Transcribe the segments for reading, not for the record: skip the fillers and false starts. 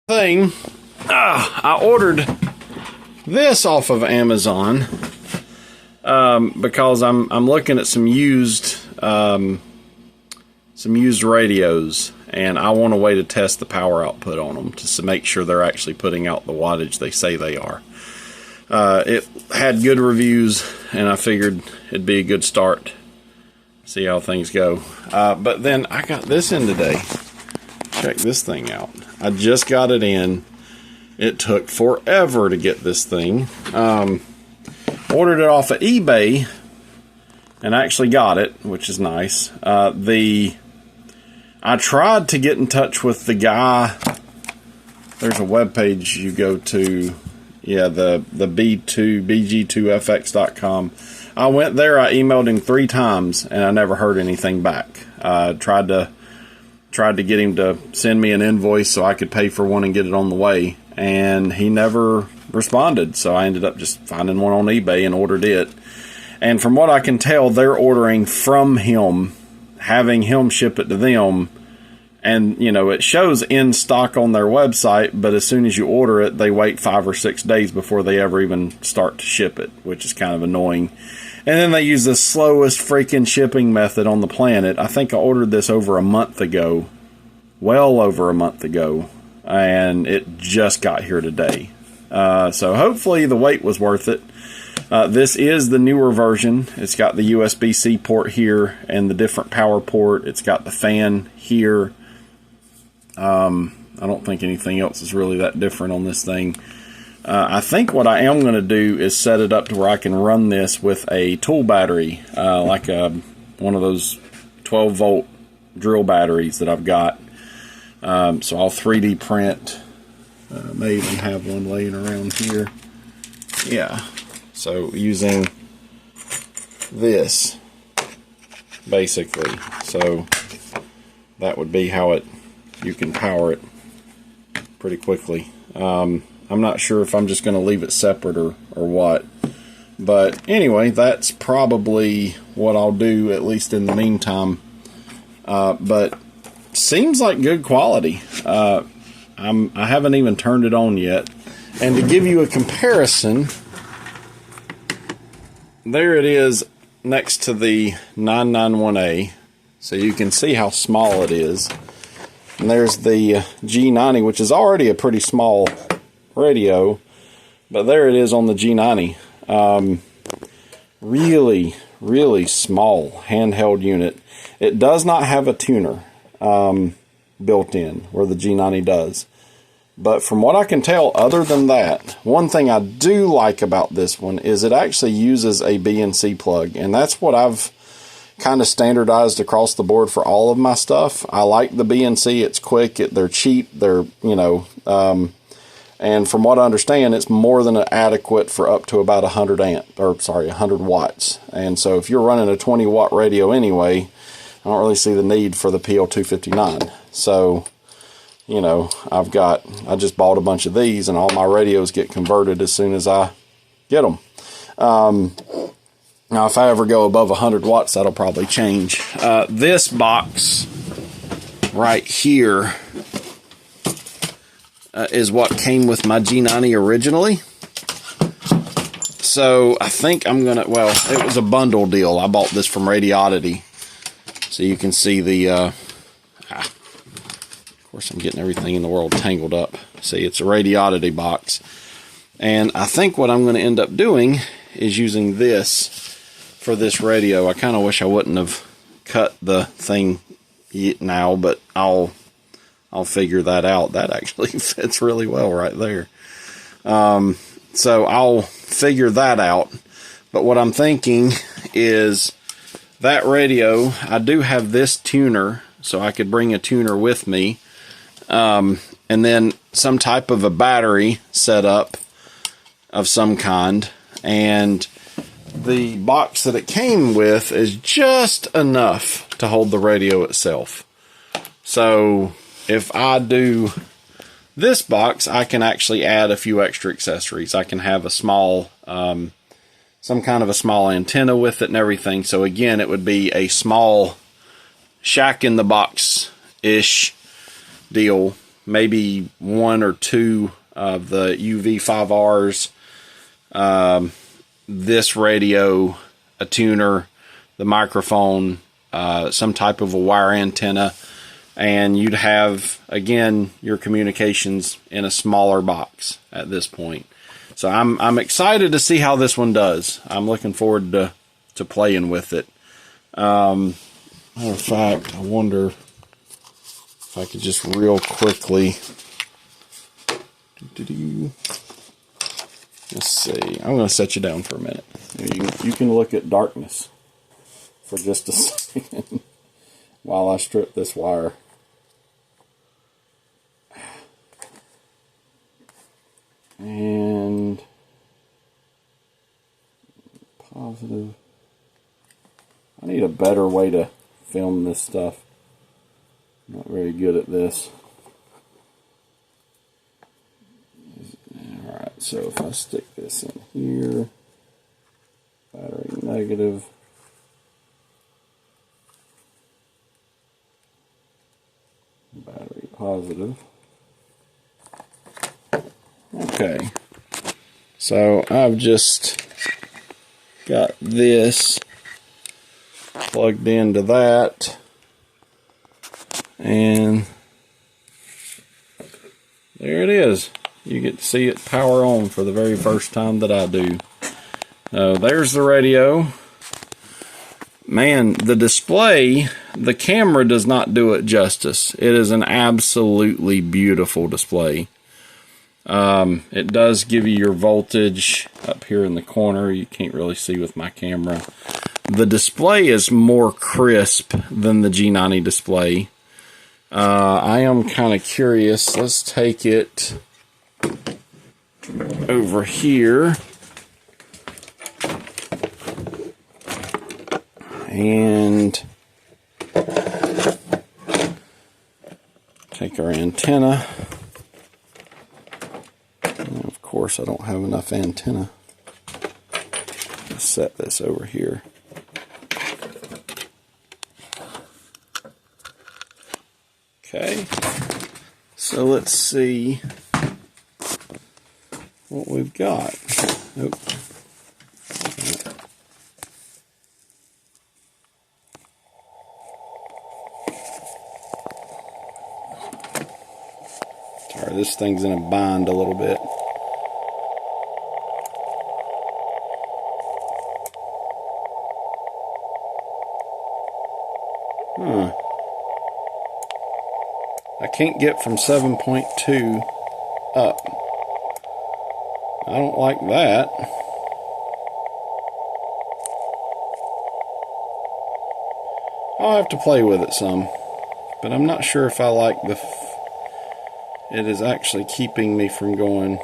thing, I ordered this off of Amazon because I'm looking at some used radios, and I want a way to test the power output on them to make sure they're actually putting out the wattage they say they are. It had good reviews, and I figured it'd be a good start. See how things go. But then I got this in today. Check this thing out. I just got it in. It took forever to get this thing. Ordered it off of eBay and actually got it, which is nice. I tried to get in touch with the guy. There's a web page you go to. Yeah, the bg2fx.com. I went there. I emailed him 3 times and I never heard anything back. Tried to get him to send me an invoice so I could pay for one and get it on the way, and he never responded. So I ended up just finding one on eBay and ordered it. And from what I can tell, they're ordering from him, having him ship it to them. And, you know, it shows in stock on their website, but as soon as you order it, they wait 5 or 6 days before they ever even start to ship it, which is kind of annoying. And then they use the slowest freaking shipping method on the planet. I think I ordered this over a month ago, well over a month ago, and it just got here today. So hopefully the wait was worth it. This is the newer version. It's got the USB-C port here and the different power port. It's got the fan here. I don't think anything else is really that different on this thing. I think what I am going to do is set it up to where I can run this with a tool battery, like one of those 12-volt drill batteries that I've got. So I'll 3D print. May even have one laying around here. Yeah. So using this, basically. So that would be how you can power it pretty quickly. I'm not sure if I'm just going to leave it separate or what. But anyway, that's probably what I'll do, at least in the meantime. But seems like good quality. I haven't even turned it on yet. And to give you a comparison, there it is next to the 991A. So you can see how small it is. And there's the G90, which is already a pretty small radio, but there it is on the G90. Really, really small handheld unit. It does not have a tuner built in, where the G90 does. But from what I can tell, other than that, one thing I do like about this one is it actually uses a BNC plug, and that's what I've kind of standardized across the board for all of my stuff. I like the BNC. It's quick. They're cheap. They're, and from what I understand, it's more than adequate for up to about 100 watts. And so if you're running a 20 watt radio anyway, I don't really see the need for the PL259. So, I just bought a bunch of these, and all my radios get converted as soon as I get them. Now, if I ever go above 100 watts, that'll probably change. This box right here is what came with my G90 originally. So I think I'm going to, it was a bundle deal. I bought this from Radioddity. So you can see the, of course I'm getting everything in the world tangled up. See, it's a Radioddity box. And I think what I'm going to end up doing is using this for this radio. I kind of wish I wouldn't have cut the thing now, but I'll figure that out. That actually fits really well right there. So I'll figure that out. But what I'm thinking is that radio, I do have this tuner, so I could bring a tuner with me. And then some type of a battery set up of some kind. And the box that it came with is just enough to hold the radio itself. So if I do this box, I can actually add a few extra accessories. I can have a small, some kind of a small antenna with it and everything. So again, it would be a small shack in the box-ish deal maybe one or two of the UV5Rs, this radio, a tuner, the microphone, some type of a wire antenna, and you'd have, again, your communications in a smaller box at this point. So I'm excited to see how this one does. I'm looking forward to playing with it. Matter of fact, I wonder if I could just real quickly. Let's see. I'm going to set you down for a minute. You can look at darkness for just a second while I strip this wire. And positive. I need a better way to film this stuff. I'm not very good at this. Alright, so if I stick this in here, battery negative, battery positive. Okay, so I've just got this plugged into that, and there it is. You get to see it power on for the very first time that I do. There's the radio. Man, the display, the camera does not do it justice. It is an absolutely beautiful display. It does give you your voltage up here in the corner. You can't really see with my camera. The display is more crisp than the G90 display. I am kind of curious. Let's take it over here and take our antenna. And of course, I don't have enough antenna. Let's set this over here. Okay, so let's see what we've got. Nope. Sorry, this thing's in a bind a little bit. I can't get from 7.2 up. I don't like that. I'll have to play with it some, but I'm not sure if I like it is actually keeping me from going to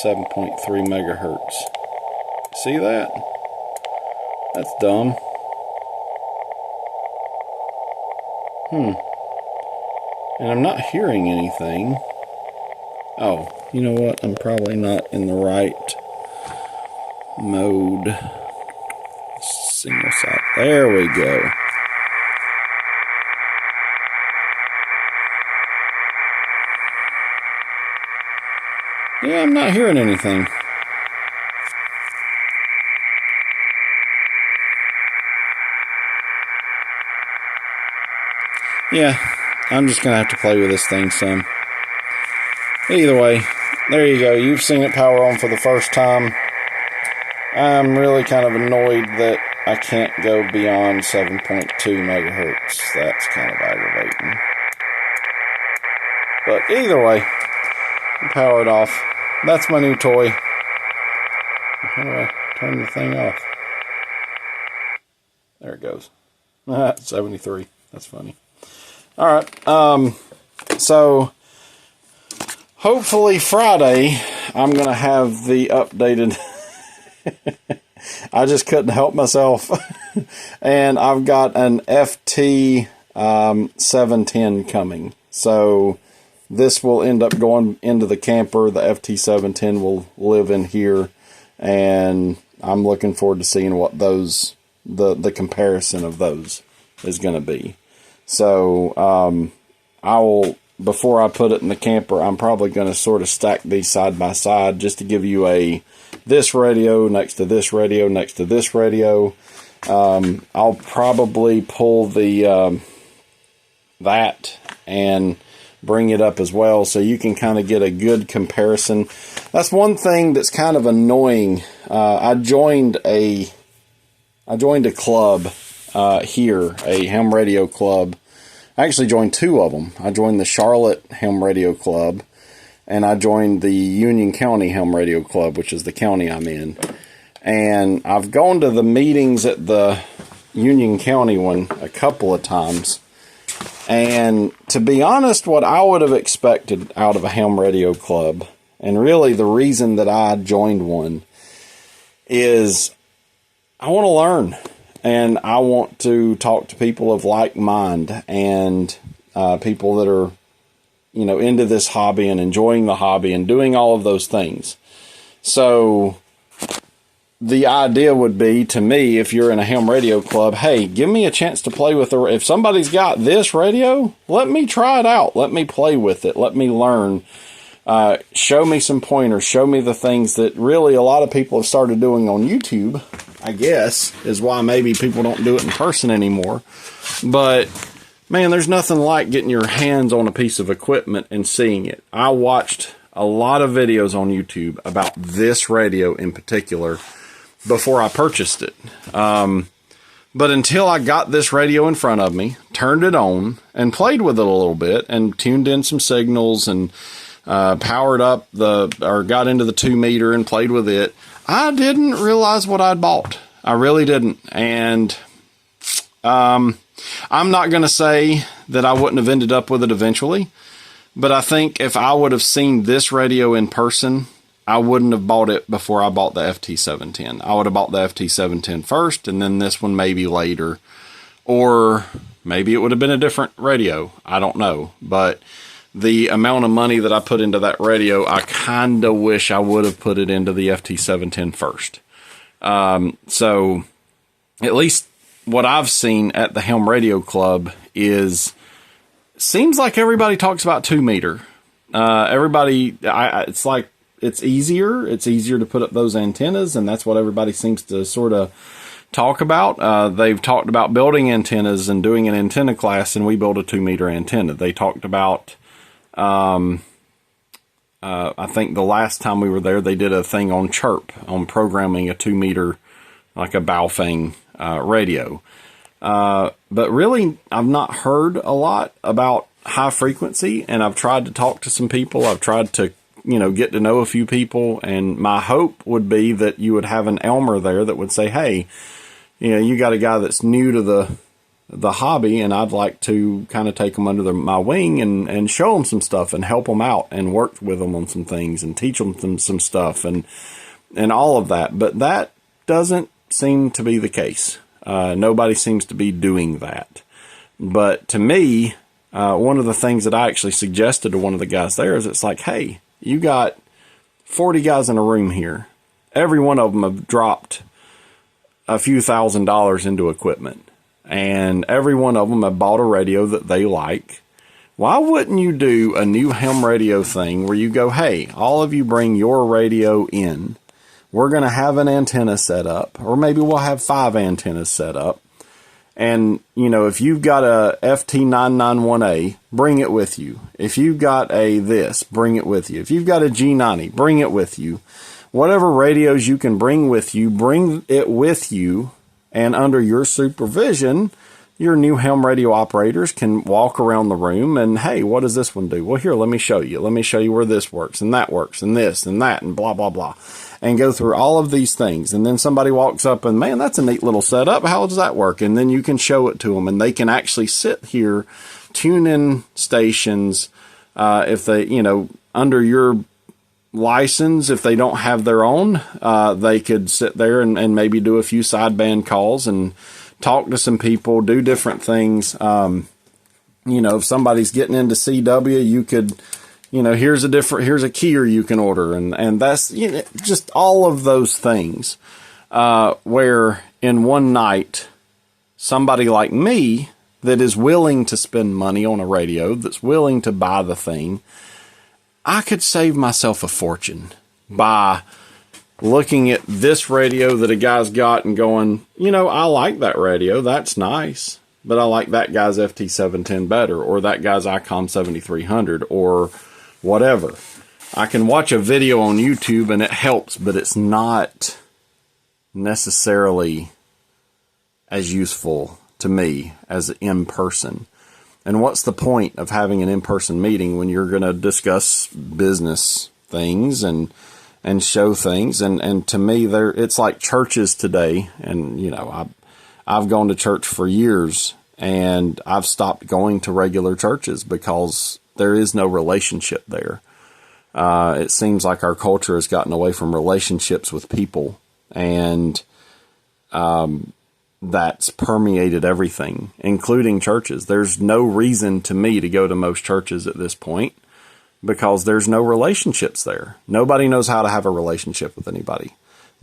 7.3 megahertz. See that? That's dumb. And I'm not hearing anything. Oh, you know what? I'm probably not in the right mode. Single side. There we go. Yeah, I'm not hearing anything. Yeah, I'm just going to have to play with this thing some. Either way, there you go. You've seen it power on for the first time. I'm really kind of annoyed that I can't go beyond 7.2 megahertz. That's kind of aggravating. But either way, power it off. That's my new toy. How do I turn the thing off? There it goes. 73. That's funny. Alright, so hopefully Friday I'm going to have the updated... I just couldn't help myself. And I've got an FT710 coming. So this will end up going into the camper. The FT710 will live in here. And I'm looking forward to seeing what those, the comparison of those is going to be. So I will before I put it in the camper, I'm probably going to sort of stack these side by side just to give you this radio next to this radio next to this radio. I'll probably pull that and bring it up as well, so you can kind of get a good comparison. That's one thing that's kind of annoying. I joined a club here, a ham radio club. I actually joined two of them. I joined the Charlotte Ham Radio Club, and I joined the Union County Ham Radio Club, which is the county I'm in. And I've gone to the meetings at the Union County one a couple of times. And to be honest, what I would have expected out of a ham radio club, and really the reason that I joined one, is I want to learn. And I want to talk to people of like mind and people that are, into this hobby and enjoying the hobby and doing all of those things. So the idea would be, to me, if you're in a ham radio club, hey, give me a chance to play with if somebody's got this radio, let me try it out. Let me play with it. Let me learn. Show me some pointers. Show me the things that really a lot of people have started doing on YouTube, I guess, is why maybe people don't do it in person anymore. But, man, there's nothing like getting your hands on a piece of equipment and seeing it. I watched a lot of videos on YouTube about this radio in particular before I purchased it. But until I got this radio in front of me, turned it on, and played with it a little bit, and tuned in some signals, and powered up got into the 2 meter and played with it, I didn't realize what I'd bought. I really didn't. And I'm not going to say that I wouldn't have ended up with it eventually, but I think if I would have seen this radio in person, I wouldn't have bought it before I bought the FT710. I would have bought the FT710 first, and then this one maybe later. Or maybe it would have been a different radio. I don't know. But the amount of money that I put into that radio, I kind of wish I would have put it into the FT710 first. So at least what I've seen at the Ham Radio Club seems like everybody talks about 2 meter. It's like it's easier to put up those antennas, and that's what everybody seems to sort of talk about. They've talked about building antennas and doing an antenna class, and we built a 2 meter antenna. They talked about I think the last time we were there, they did a thing on chirp, on programming a 2 meter, like a Baofeng radio. But really, I've not heard a lot about high frequency, and I've tried to talk to some people. I've tried to, get to know a few people, and my hope would be that you would have an Elmer there that would say, hey, you got a guy that's new to the hobby, and I'd like to kind of take them under my wing and show them some stuff and help them out and work with them on some things and teach them some stuff and all of that. But that doesn't seem to be the case. Nobody seems to be doing that. But to me, one of the things that I actually suggested to one of the guys there is it's like, hey, you got 40 guys in a room here. Every one of them have dropped a few $1,000s into equipment. And every one of them have bought a radio that they like. Why wouldn't you do a new ham radio thing where you go, hey, all of you bring your radio in. We're going to have an antenna set up, or maybe we'll have 5 antennas set up. And, if you've got a FT991A, bring it with you. If you've got bring it with you. If you've got a G90, bring it with you. Whatever radios you can bring with you, bring it with you. And under your supervision, your new ham radio operators can walk around the room and, hey, what does this one do? Well, here, let me show you. Let me show you where this works and that works and this and that and blah, blah, blah. And go through all of these things. And then somebody walks up and, man, that's a neat little setup. How does that work? And then you can show it to them, and they can actually sit here, tune in stations. If they, under your license, if they don't have their own, they could sit there and maybe do a few sideband calls and talk to some people, do different things. If somebody's getting into CW, you could, here's a keyer you can order. And that's, just all of those things, where in one night, somebody like me that is willing to spend money on a radio, that's willing to buy the thing, I could save myself a fortune by looking at this radio that a guy's got and going, I like that radio. That's nice. But I like that guy's FT710 better, or that guy's ICOM 7300, or whatever. I can watch a video on YouTube and it helps, but it's not necessarily as useful to me as in person. And what's the point of having an in-person meeting when you're going to discuss business things and show things? And to me, it's like churches today. And, I've gone to church for years, and I've stopped going to regular churches because there is no relationship there. It seems like our culture has gotten away from relationships with people, and that's permeated everything, including churches. There's no reason to me to go to most churches at this point because there's no relationships there. Nobody knows how to have a relationship with anybody.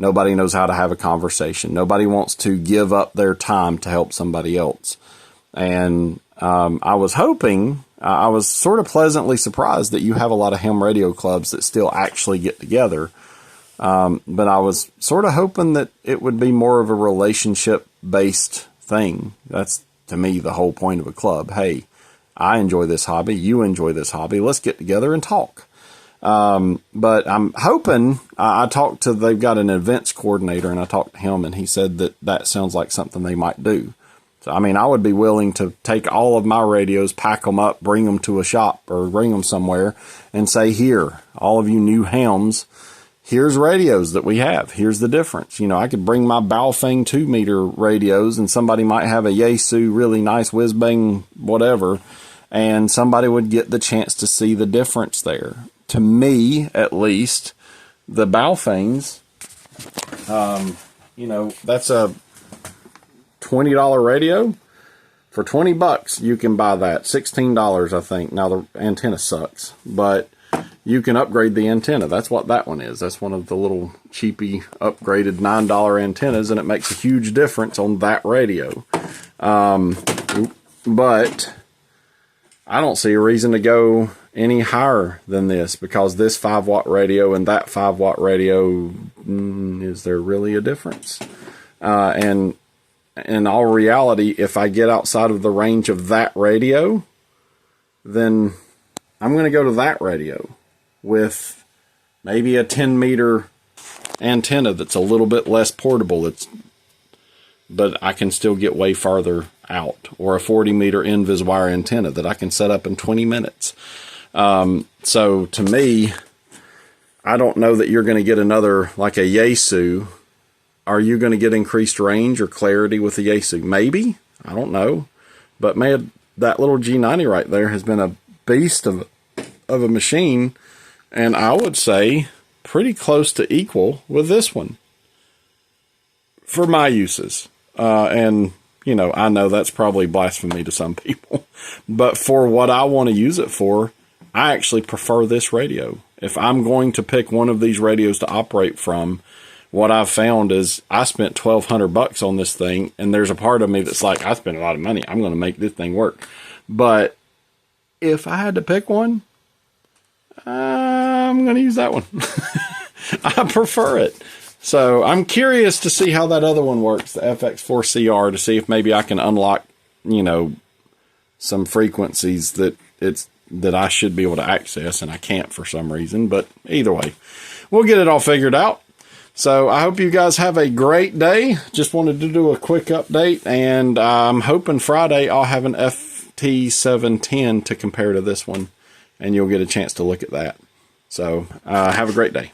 Nobody knows how to have a conversation. Nobody wants to give up their time to help somebody else. And I was hoping, I was sort of pleasantly surprised that you have a lot of ham radio clubs that still actually get together. But I was sort of hoping that it would be more of a relationship-based thing. That's, to me, the whole point of a club. Hey, I enjoy this hobby. You enjoy this hobby. Let's get together and talk. But I'm hoping, they've got an events coordinator, and I talked to him, and he said that sounds like something they might do. So, I would be willing to take all of my radios, pack them up, bring them to a shop or bring them somewhere and say, here, all of you new hams, here's radios that we have. Here's the difference. I could bring my Baofeng 2-meter radios, and somebody might have a Yaesu, really nice whiz-bang, whatever, and somebody would get the chance to see the difference there. To me, at least, the Baofengs, that's a $20 radio. For $20, you can buy that. $16, I think. Now, the antenna sucks, but you can upgrade the antenna. That's what that one is. That's one of the little cheapy upgraded $9 antennas, and it makes a huge difference on that radio. But I don't see a reason to go any higher than this, because this 5-watt radio and that 5-watt radio, is there really a difference? And in all reality, if I get outside of the range of that radio, then I'm going to go to that radio with maybe a 10-meter antenna that's a little bit less portable, but I can still get way farther out, or a 40-meter invis wire antenna that I can set up in 20 minutes. So to me, I don't know that you're going to get another, like a Yaesu. Are you going to get increased range or clarity with the Yaesu? Maybe. I don't know. But man, that little G90 right there has been a beast of a machine, and I would say pretty close to equal with this one for my uses. And, I know that's probably blasphemy to some people, but for what I want to use it for, I actually prefer this radio. If I'm going to pick one of these radios to operate from, what I've found is I spent $1,200 on this thing, and there's a part of me that's like, I spent a lot of money. I'm going to make this thing work. But if I had to pick one, I'm going to use that one. I prefer it. So I'm curious to see how that other one works, the FX-4CR, to see if maybe I can unlock, some frequencies that I should be able to access, and I can't for some reason. But either way, we'll get it all figured out. So I hope you guys have a great day. Just wanted to do a quick update, and I'm hoping Friday I'll have an FT710 to compare to this one, and you'll get a chance to look at that. So have a great day.